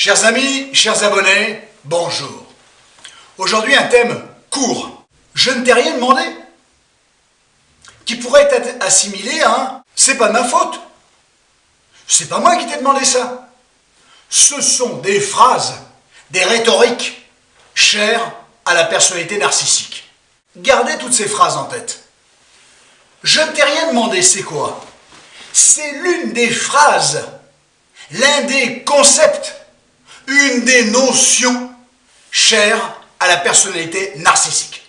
Chers amis, chers abonnés, bonjour. Aujourd'hui un thème court. Je ne t'ai rien demandé. Qui pourrait être assimilé à un « c'est pas de ma faute ». C'est pas moi qui t'ai demandé ça. Ce sont des phrases, des rhétoriques chères à la personnalité narcissique. Gardez toutes ces phrases en tête. Je ne t'ai rien demandé, c'est quoi? C'est l'une des phrases, l'un des concepts, une des notions chères à la personnalité narcissique.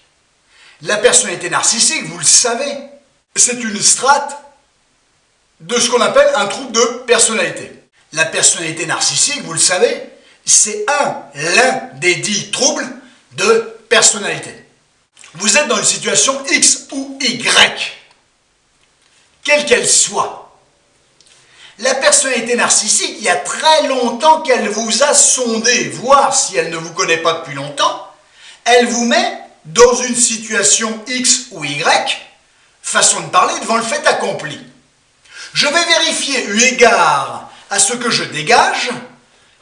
La personnalité narcissique, vous le savez, c'est une strate de ce qu'on appelle un trouble de personnalité. La personnalité narcissique, vous le savez, c'est l'un des 10 troubles de personnalité. Vous êtes dans une situation X ou Y, quelle qu'elle soit. La personnalité narcissique, il y a très longtemps qu'elle vous a sondé, voire si elle ne vous connaît pas depuis longtemps, elle vous met dans une situation X ou Y, façon de parler, devant le fait accompli. Je vais vérifier, eu égard à ce que je dégage,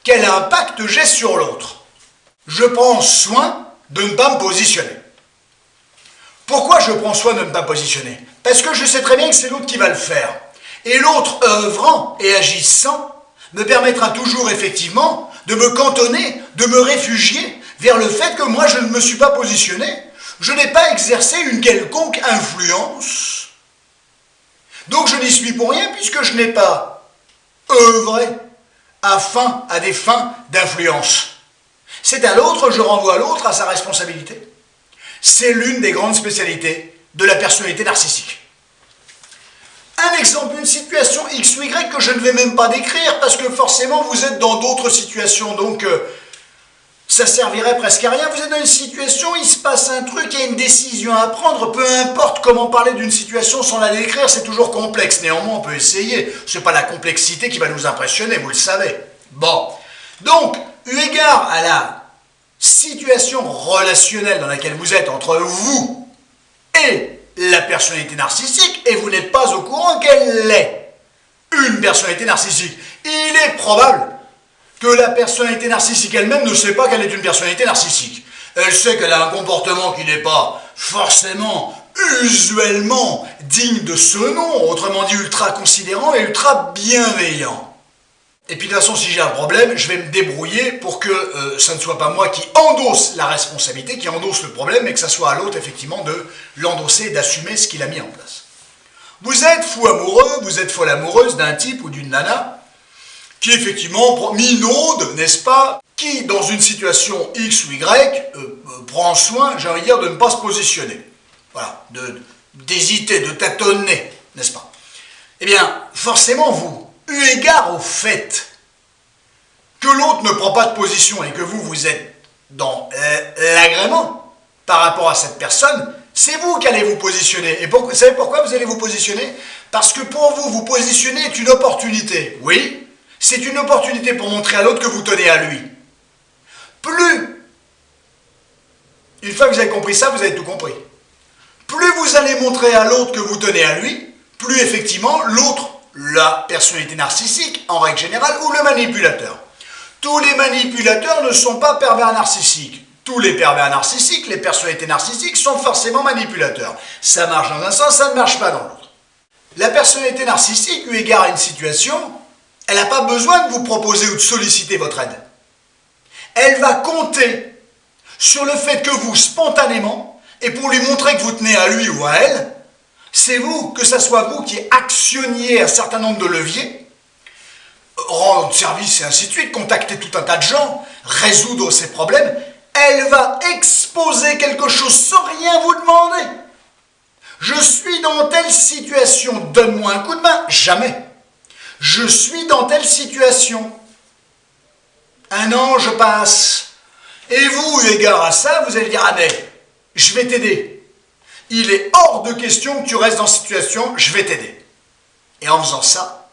quel impact j'ai sur l'autre. Je prends soin de ne pas me positionner. Pourquoi je prends soin de ne pas me positionner? Parce que je sais très bien que c'est l'autre qui va le faire. Et l'autre œuvrant et agissant me permettra toujours effectivement de me cantonner, de me réfugier vers le fait que moi je ne me suis pas positionné. Je n'ai pas exercé une quelconque influence. Donc je n'y suis pour rien puisque je n'ai pas œuvré à des fins d'influence. C'est à l'autre, je renvoie l'autre à sa responsabilité. C'est l'une des grandes spécialités de la personnalité narcissique. Un exemple, une situation X ou Y que je ne vais même pas décrire parce que forcément vous êtes dans d'autres situations, donc ça servirait presque à rien. Vous êtes dans une situation, il se passe un truc, il y a une décision à prendre, peu importe comment parler d'une situation sans la décrire, c'est toujours complexe. Néanmoins, on peut essayer. Ce n'est pas la complexité qui va nous impressionner, vous le savez. Bon, donc, eu égard à la situation relationnelle dans laquelle vous êtes entre vous et la personnalité narcissique, et vous n'êtes pas au courant qu'elle est une personnalité narcissique. Il est probable que la personnalité narcissique elle-même ne sait pas qu'elle est une personnalité narcissique. Elle sait qu'elle a un comportement qui n'est pas forcément usuellement digne de ce nom, autrement dit ultra considérant et ultra bienveillant. Et puis de toute façon, si j'ai un problème, je vais me débrouiller pour que ça ne soit pas moi qui endosse la responsabilité, qui endosse le problème, mais que ça soit à l'autre effectivement de l'endosser et d'assumer ce qu'il a mis en place. Vous êtes fou amoureux, vous êtes folle amoureuse d'un type ou d'une nana qui effectivement minaude, n'est-ce pas, qui dans une situation X ou Y prend soin, j'ai envie de dire, de ne pas se positionner. Voilà, d'hésiter, de tâtonner, n'est-ce pas? Eh bien, forcément vous, eu égard au fait que l'autre ne prend pas de position et que vous êtes dans l'agrément par rapport à cette personne, c'est vous qui allez vous positionner. Et vous savez pourquoi vous allez vous positionner? Parce que pour vous, vous positionner est une opportunité. Oui, c'est une opportunité pour montrer à l'autre que vous tenez à lui. Une fois que vous avez compris ça, vous avez tout compris. Plus vous allez montrer à l'autre que vous tenez à lui, plus effectivement l'autre, la personnalité narcissique, en règle générale, ou le manipulateur. Tous les manipulateurs ne sont pas pervers narcissiques. Tous les pervers narcissiques, les personnalités narcissiques, sont forcément manipulateurs. Ça marche dans un sens, ça ne marche pas dans l'autre. La personnalité narcissique, eu égard à une situation, elle n'a pas besoin de vous proposer ou de solliciter votre aide. Elle va compter sur le fait que vous, spontanément, et pour lui montrer que vous tenez à lui ou à elle, c'est vous, que ce soit vous qui actionniez un certain nombre de leviers, rendre service et ainsi de suite, contacter tout un tas de gens, résoudre ses problèmes, elle va exposer quelque chose sans rien vous demander. Je suis dans telle situation, donne-moi un coup de main. Jamais. Je suis dans telle situation. Un an, je passe. Et vous, eu égard à ça, vous allez dire, ah mais, je vais t'aider. Il est hors de question que tu restes dans cette situation, je vais t'aider. Et en faisant ça,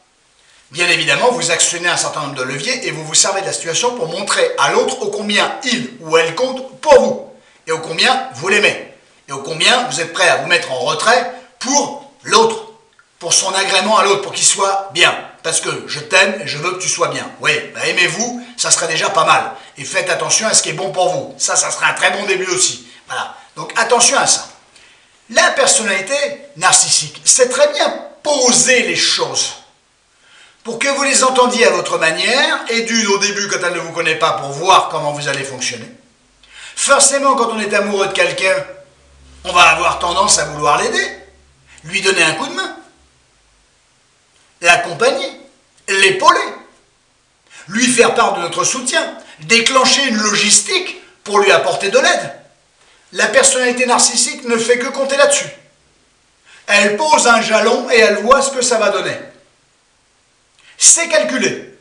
bien évidemment, vous actionnez un certain nombre de leviers et vous vous servez de la situation pour montrer à l'autre ô combien il ou elle compte pour vous. Et ô combien vous l'aimez. Et ô combien vous êtes prêt à vous mettre en retrait pour l'autre, pour son agrément à l'autre, pour qu'il soit bien. parce que je t'aime et je veux que tu sois bien. Oui, aimez-vous, ça serait déjà pas mal. Et faites attention à ce qui est bon pour vous. Ça serait un très bon début aussi. Voilà. Donc attention à ça. La personnalité narcissique, c'est très bien poser les choses pour que vous les entendiez à votre manière, et d'une au début quand elle ne vous connaît pas pour voir comment vous allez fonctionner. Forcément, quand on est amoureux de quelqu'un, on va avoir tendance à vouloir l'aider, lui donner un coup de main, l'accompagner, l'épauler, lui faire part de notre soutien, déclencher une logistique pour lui apporter de l'aide. La personnalité narcissique ne fait que compter là-dessus. Elle pose un jalon et elle voit ce que ça va donner. C'est calculé.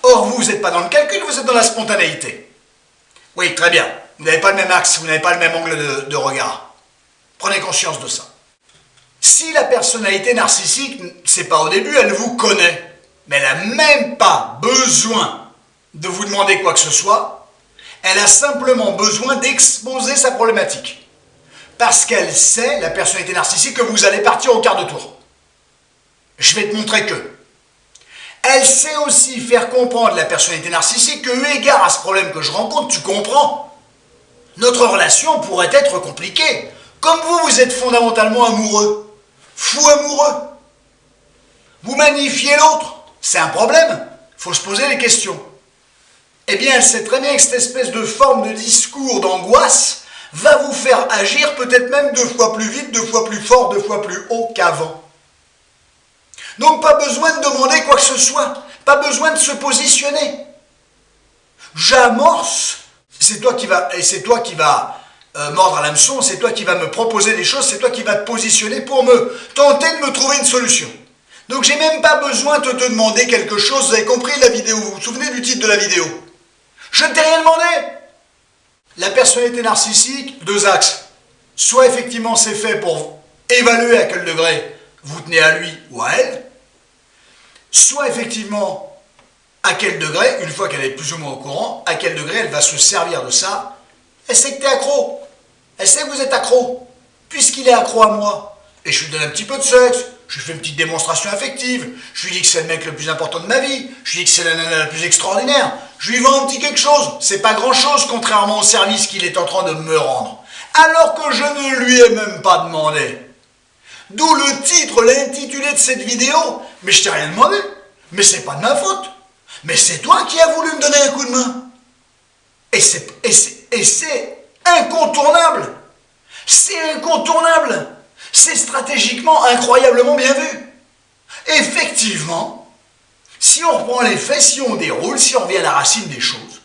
Or, vous n'êtes pas dans le calcul, vous êtes dans la spontanéité. Oui, très bien. Vous n'avez pas le même axe, vous n'avez pas le même angle de regard. Prenez conscience de ça. Si la personnalité narcissique, c'est pas au début, elle vous connaît, mais elle n'a même pas besoin de vous demander quoi que ce soit, elle a simplement besoin d'exposer sa problématique. Parce qu'elle sait, la personnalité narcissique, que vous allez partir au quart de tour. Je vais te montrer que. Elle sait aussi faire comprendre, la personnalité narcissique, que eu égard à ce problème que je rencontre, tu comprends, notre relation pourrait être compliquée. Comme vous êtes fondamentalement amoureux, fou amoureux. Vous magnifiez l'autre, c'est un problème, il faut se poser les questions. Eh bien, elle sait très bien que cette espèce de forme de discours d'angoisse va vous faire agir peut-être même 2 fois plus vite, 2 fois plus fort, 2 fois plus haut qu'avant. Donc pas besoin de demander quoi que ce soit, pas besoin de se positionner. J'amorce, c'est toi qui vas mordre à l'hameçon, c'est toi qui vas me proposer des choses, c'est toi qui vas te positionner pour me tenter de me trouver une solution. Donc j'ai même pas besoin de te demander quelque chose, vous avez compris la vidéo, vous vous souvenez du titre de la vidéo? Je ne t'ai rien demandé. La personnalité narcissique, 2 axes. Soit effectivement c'est fait pour évaluer à quel degré vous tenez à lui ou à elle, soit effectivement à quel degré, une fois qu'elle est plus ou moins au courant, à quel degré elle va se servir de ça. Elle sait que tu es accro, elle sait que vous êtes accro, puisqu'il est accro à moi. Et je lui donne un petit peu de sexe, je lui fais une petite démonstration affective, je lui dis que c'est le mec le plus important de ma vie, je lui dis que c'est la nana la plus extraordinaire, je lui vends un petit quelque chose, c'est pas grand chose contrairement au service qu'il est en train de me rendre, alors que je ne lui ai même pas demandé. D'où le titre, l'intitulé de cette vidéo, mais je t'ai rien demandé, mais c'est pas de ma faute, mais c'est toi qui as voulu me donner un coup de main. Et c'est incontournable, c'est incontournable, c'est stratégiquement incroyablement bien vu. Effectivement, si on reprend les faits, si on déroule, si on revient à la racine des choses,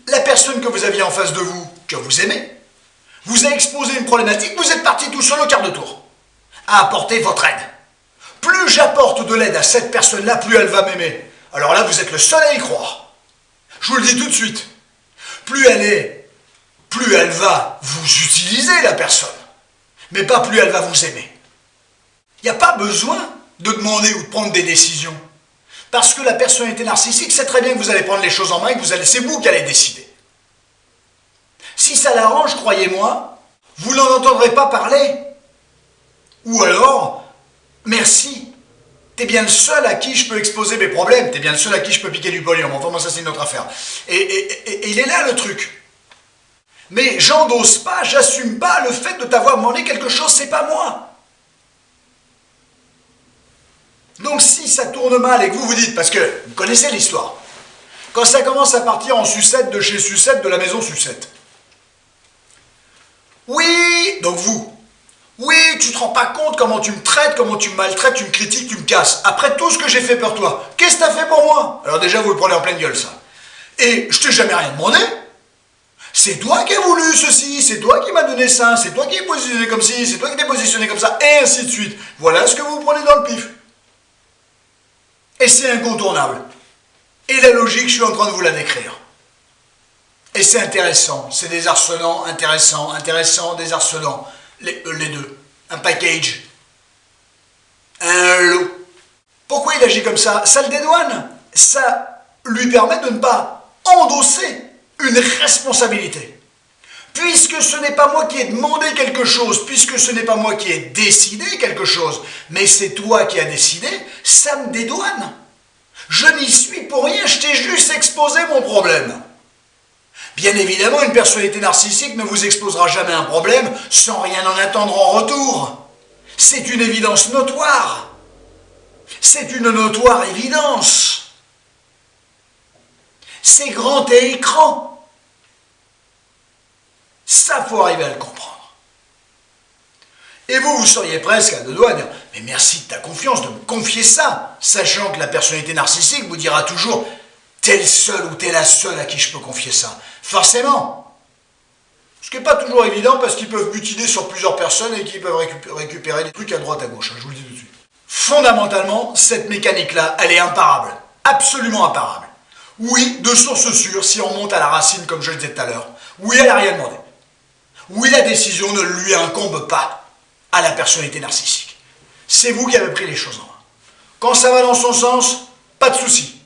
la personne que vous aviez en face de vous, que vous aimez, vous a exposé une problématique, vous êtes parti tout seul au quart de tour, à apporter votre aide. Plus j'apporte de l'aide à cette personne-là, plus elle va m'aimer. Alors là, vous êtes le seul à y croire. Je vous le dis tout de suite. Plus elle va vous utiliser, la personne, mais pas plus elle va vous aimer. Il n'y a pas besoin de demander ou de prendre des décisions. Parce que la personnalité narcissique sait très bien que vous allez prendre les choses en main et que c'est vous qui allez décider. Si ça l'arrange, croyez-moi, vous n'en entendrez pas parler. Ou alors, merci, t'es bien le seul à qui je peux exposer mes problèmes, t'es bien le seul à qui je peux piquer du pognon. Enfin, moi, ça, c'est une autre affaire. Et il est là, le truc. Mais j'endosse pas, j'assume pas le fait de t'avoir demandé quelque chose, c'est pas moi. Donc, si ça tourne mal et que vous vous dites, parce que vous connaissez l'histoire, quand ça commence à partir en sucette de chez sucette, de la maison sucette. Oui, donc vous. Oui, tu te rends pas compte comment tu me traites, comment tu me maltraites, tu me critiques, tu me casses. Après tout ce que j'ai fait pour toi, qu'est-ce que t'as fait pour moi? Alors déjà, vous le prenez en pleine gueule, ça. Et je t'ai jamais rien demandé. C'est toi qui as voulu ceci, c'est toi qui m'as donné ça, c'est toi qui es positionné comme ci, c'est toi qui t'es positionné comme ça, et ainsi de suite. Voilà ce que vous prenez dans le pif. Et c'est incontournable. Et la logique, je suis en train de vous la décrire. Et c'est intéressant, c'est désarçonnant, intéressant, désarçonnant. Les deux. Un package. Un lot. Pourquoi il agit comme ça? Ça le dédouane. Ça lui permet de ne pas endosser une responsabilité. puisque ce n'est pas moi qui ai demandé quelque chose, puisque ce n'est pas moi qui ai décidé quelque chose, mais c'est toi qui as décidé, ça me dédouane. Je n'y suis pour rien, je t'ai juste exposé mon problème. Bien évidemment, une personnalité narcissique ne vous exposera jamais un problème sans rien en attendre en retour. C'est une évidence notoire. C'est une notoire évidence. C'est grand et écran. Ça, faut arriver à le comprendre. Et vous, vous seriez presque à deux doigts de dire « Mais merci de ta confiance, de me confier ça », sachant que la personnalité narcissique vous dira toujours « T'es le seul ou t'es la seule à qui je peux confier ça ». Forcément. Ce qui n'est pas toujours évident parce qu'ils peuvent butiner sur plusieurs personnes et qu'ils peuvent récupérer des trucs à droite à gauche, je vous le dis tout de suite. Fondamentalement, cette mécanique-là, elle est imparable. Absolument imparable. Oui, de source sûre, si on monte à la racine comme je le disais tout à l'heure, oui, elle n'a rien demandé. Oui, la décision ne lui incombe pas à la personnalité narcissique. C'est vous qui avez pris les choses en main. Quand ça va dans son sens, pas de souci.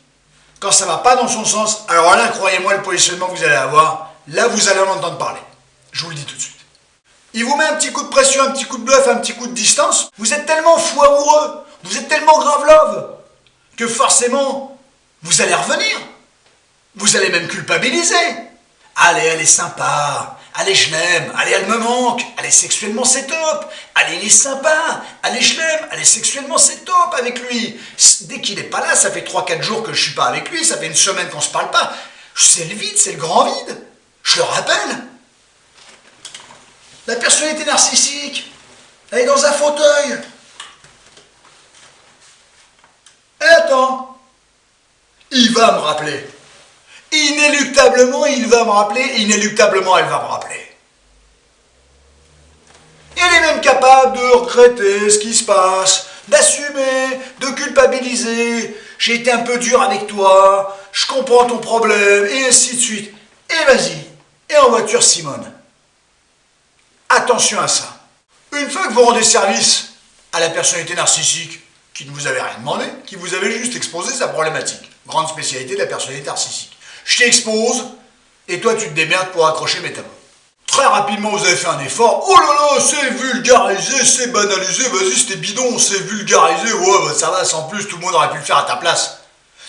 Quand ça ne va pas dans son sens, alors là, croyez-moi, le positionnement que vous allez avoir, là, vous allez en entendre parler. Je vous le dis tout de suite. Il vous met un petit coup de pression, un petit coup de bluff, un petit coup de distance. Vous êtes tellement fou amoureux, vous êtes tellement grave love, que forcément, vous allez revenir. Vous allez même culpabiliser. Allez, elle est sympa. Allez, je l'aime. Allez, elle me manque. Allez, sexuellement, c'est top. Allez, il est sympa. Allez, je l'aime. Allez, sexuellement, c'est top avec lui. Dès qu'il n'est pas là, ça fait 3-4 jours que je ne suis pas avec lui. Ça fait une semaine qu'on ne se parle pas. C'est le vide, c'est le grand vide. Je le rappelle. La personnalité narcissique, elle est dans un fauteuil. Elle attend. Il va me rappeler. Inéluctablement, il va me rappeler. Inéluctablement, elle va me rappeler. Elle est même capable de regretter ce qui se passe, d'assumer, de culpabiliser. J'ai été un peu dur avec toi, je comprends ton problème, et ainsi de suite. Et vas-y. Et en voiture, Simone. Attention à ça. Une fois que vous rendez service à la personnalité narcissique, qui ne vous avait rien demandé, qui vous avait juste exposé sa problématique, grande spécialité de la personnalité narcissique. Je t'expose, et toi tu te démerdes pour accrocher mes tableaux. Très rapidement, vous avez fait un effort. Oh là là, c'est vulgarisé, c'est banalisé, vas-y, c'était bidon, c'est vulgarisé, ouais, bah ça va, sans plus, tout le monde aurait pu le faire à ta place.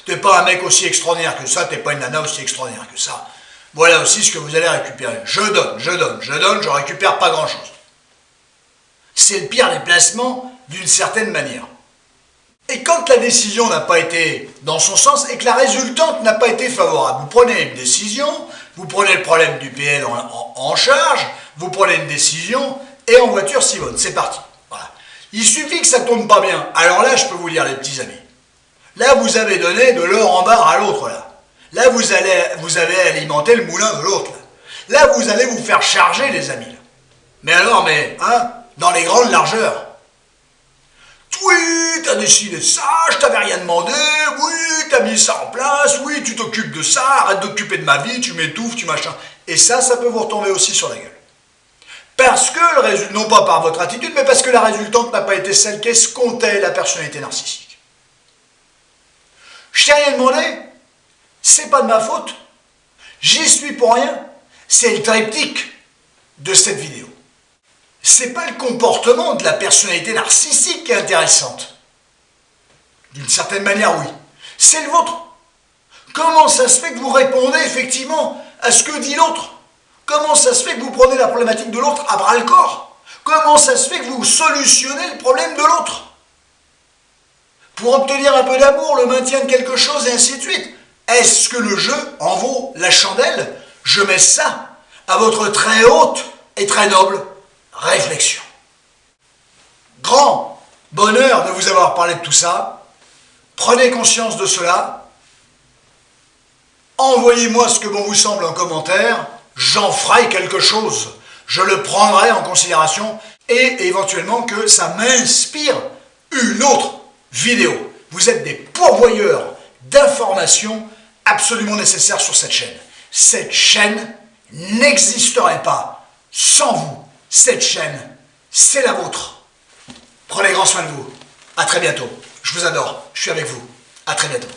T'es pas un mec aussi extraordinaire que ça, t'es pas une nana aussi extraordinaire que ça. Voilà aussi ce que vous allez récupérer. Je donne, je récupère pas grand-chose. C'est le pire des placements d'une certaine manière. Et quand la décision n'a pas été dans son sens et que la résultante n'a pas été favorable, vous prenez une décision, vous prenez le problème du PL en charge, vous prenez une décision et en voiture Simone, c'est parti. Voilà. Il suffit que ça ne tourne pas bien. Alors là, je peux vous dire les petits amis. Là, vous avez donné de l'or en barre à l'autre là. Là, vous avez alimenté le moulin de l'autre. Là, vous allez vous faire charger, les amis. Là. Mais alors, dans les grandes largeurs. Oui, t'as décidé ça, je t'avais rien demandé, oui, t'as mis ça en place, oui, tu t'occupes de ça, arrête d'occuper de ma vie, tu m'étouffes, tu machin. Et ça peut vous retomber aussi sur la gueule. Parce que, non pas par votre attitude, mais parce que la résultante n'a pas été celle qu'escomptait la personnalité narcissique. Je t'ai rien demandé. C'est pas de ma faute, j'y suis pour rien, c'est le triptyque de cette vidéo. C'est pas le comportement de la personnalité narcissique qui est intéressante. D'une certaine manière, oui. C'est le vôtre. Comment ça se fait que vous répondez effectivement à ce que dit l'autre? Comment ça se fait que vous prenez la problématique de l'autre à bras le corps? Comment ça se fait que vous solutionnez le problème de l'autre? Pour obtenir un peu d'amour, le maintien de quelque chose et ainsi de suite. Est-ce que le jeu en vaut la chandelle? Je mets ça à votre très haute et très noble réflexion. Grand bonheur de vous avoir parlé de tout ça. Prenez conscience de cela. Envoyez-moi ce que bon vous semble en commentaire. J'en ferai quelque chose. Je le prendrai en considération et éventuellement que ça m'inspire une autre vidéo. Vous êtes des pourvoyeurs d'informations absolument nécessaires sur cette chaîne. Cette chaîne n'existerait pas sans vous. Cette chaîne, c'est la vôtre. Prenez grand soin de vous. À très bientôt. Je vous adore. Je suis avec vous. À très bientôt.